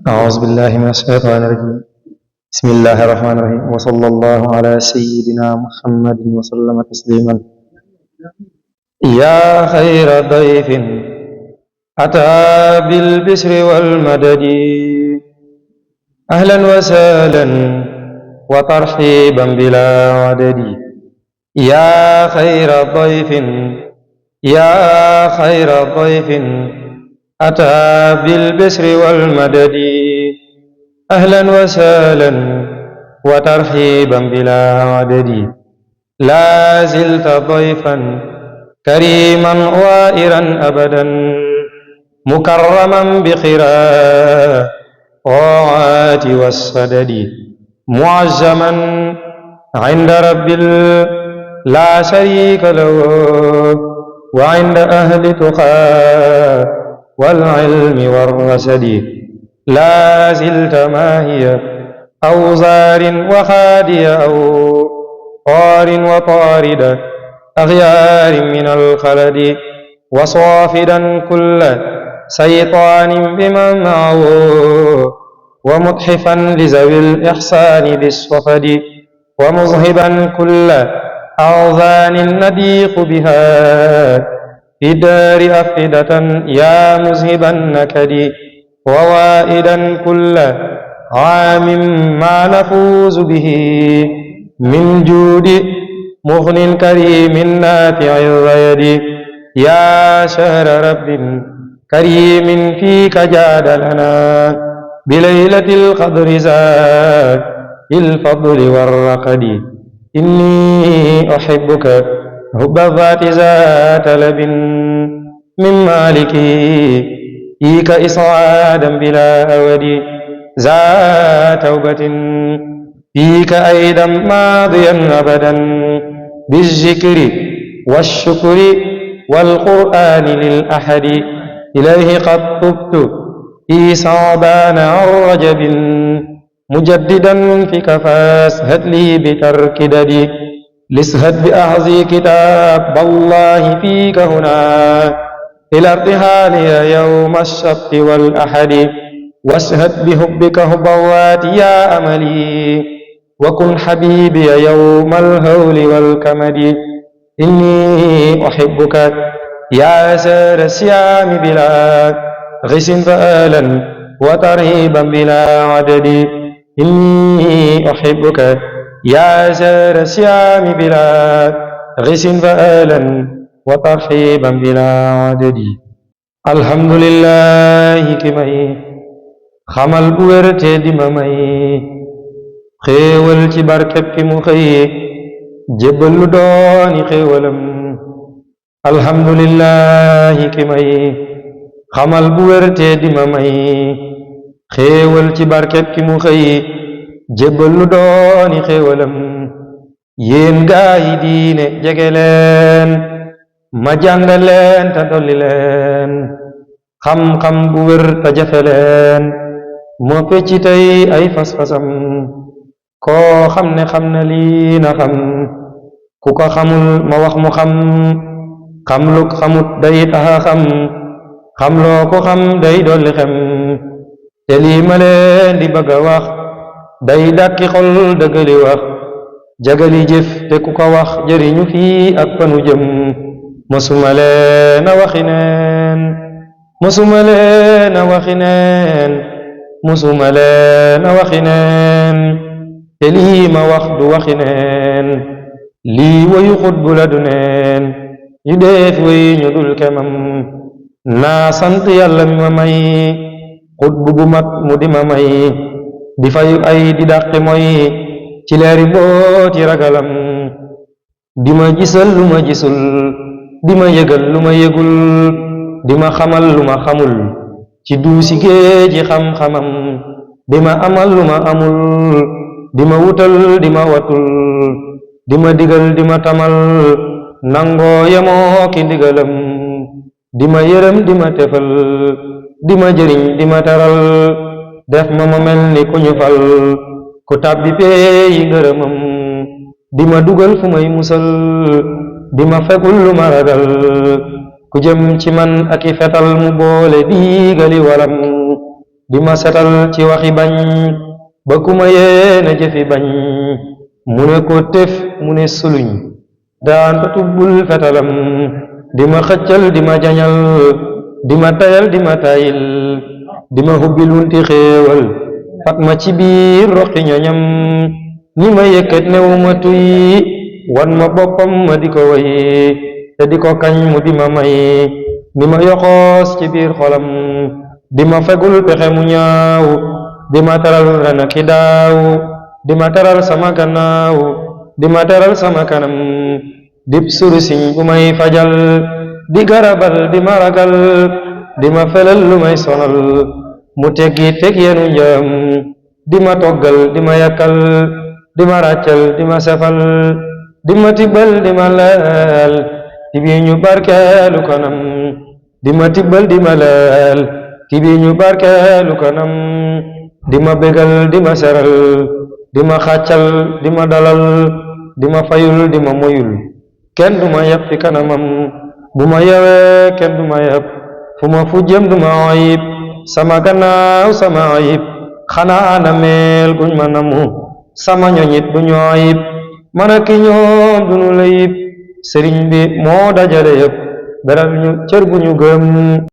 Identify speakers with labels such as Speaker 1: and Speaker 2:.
Speaker 1: أعوذ بالله من الشيطان الرجيم بسم الله الرحمن الرحيم وصلى الله على سيدنا محمد وسلم تسليما يا خير ضيف أتى بالبشر والمدد أهلا وسهلا وترحيبا بلا عدد يا خير ضيف يا خير ضيف أتى بالبشر والمدد أهلا وسهلا وترحيبا بلا عدد لا زلت ضيفا كريما وائرا أبدا مكرما بخيرات الطاعات والسدد معزما عند رب لا شريك له وعند أهل تقى والعلم والرشد لا زلت ماهيا أوزار وخادي أو طار وطارد أغيار من الخلد وصافدا كل شيطان بمن معه ومتحفا لذوي الإحسان بالصفد ومذهبا كل أعذان نديق بها في دار أفئدة يا مذهب النكد ووائدا كل عام ما نفوز به من جود مغن كريم نافع الريد يا شهر رب كريم فيك جاد لنا بليلة القدر زاد الفضل والرقد إني أحبك حب الذات ذات لب من مالكي فيك إصعادا بلا أود ذا توبة فيك أيضا ماضيا أبدا بالذكر والشكر والقرآن للأحد إليه قد تبت في صعبان عن رجب مجددا فيك فاسهد لي بترك ددي لاسهد بأعزي كتاب الله فيك هنا إلى ارتحالي يوم السبت والأحد واسهد بحبك حبوات يا أملي وكن حبيبي يوم الهول والكمد إني أحبك يا سار الصيام بلا غش فآلا وترهيبا بلا عدد إني أحبك يا سار الصيام بلا غش فآلا وترحيبا بلا عدد الحمد لله ki may xamal bu wér te di ma may xéewal ci barkeb ki mu xëy jébbal lu dooni xéewalam alhamdulillahi ki may xamal bu wér te di ma may xéewal ci barkeb ki mu xëy jébbal lu dooni xéewalam yéen gaa yi diine jege leen ma jàngal leen te dolli leen xam-xam bu wér te jafe leen moo fecci tey ay fas-fasam koo xam ne xam na lii na xam ku ko xamul ma wax mu xam xam lu xamut day taxa xam loo ko xam day dolli xem te lii ma leen di bëgg a wax day dàkki xol dëggali wax jagali jëf te ku ko wax jëriñu fii ak fanu jëm mosuma leen a waxi neen mosuma leen a waxi neen mosuma leen a waxi neen te lii ma wax du waxi neen lii wayu xutbu la du neen yu def way ñu dul kemam naa sant yàlla mi ma may xutbu bu mat mu di ma may di fayu ay di dàqi mooy ci leeri mbooti ragalam di ma gisal lu ma gisul di ma yëgal lu ma yëgul di ma xamal lu ma xamul ci duusi géeji xam-xamam di ma amal lu ma amul di ma wutal di ma watul di ma digal di ma tamal nangoo yemoo ki ndigalam di ma yërëm di ma tefal di ma jëriñ di ma taral def ma ma mel ni ku ñu fal ku tàbbi pee yi ngërëmam di ma dugal fu may musal di ma fegul lu ma ragal ku jëm ci man ak i fetal mu boole diigali waram di ma setal ci waxi bañ ba ku ma yéene jëfi bañ mu ne ko tef mu ne suluñ daan fa tubbul fetalam di ma xëccal di ma jañal di ma tayal di ma tayil di ma hubbil wunti xéewal fat ma ci biir roqi ñoñam ni ma yëkkat new ma tuy wan ma boppam ma di ko way te di ko kañ mu di ma may ni ma yoxoos ci biir xolam di ma fegul pexe mu ñaaw di ma teral ren ak i daaw di ma teral sama gannaaw di ma teral sama kanam dib surusiñ bu may fajal di garabal di ma ragal di ma felal lu may sonal mu teggi teg yenu njam di ma toggal di ma yakkal di ma ràccal di ma sefal di ma tibbal di ma leel tibi ñu barkeelu kanam di ma tibbal di ma leel tibi ñu barkeelu kanam di ma bégal di ma seral di ma xàccal di ma dalal di ma fayul di ma moyul kenn du ma yab fi kanamam bu ma yewee kenn du ma yab fu ma fu jëm du ma ayib sama gannaaw sama ayib xanaa na meel guñ ma namu sama ñoñit du ñu ayib man ak ñoom du ñu layib sëriñ bi moo dajale yëpp beral ñu cër bu ñu gëm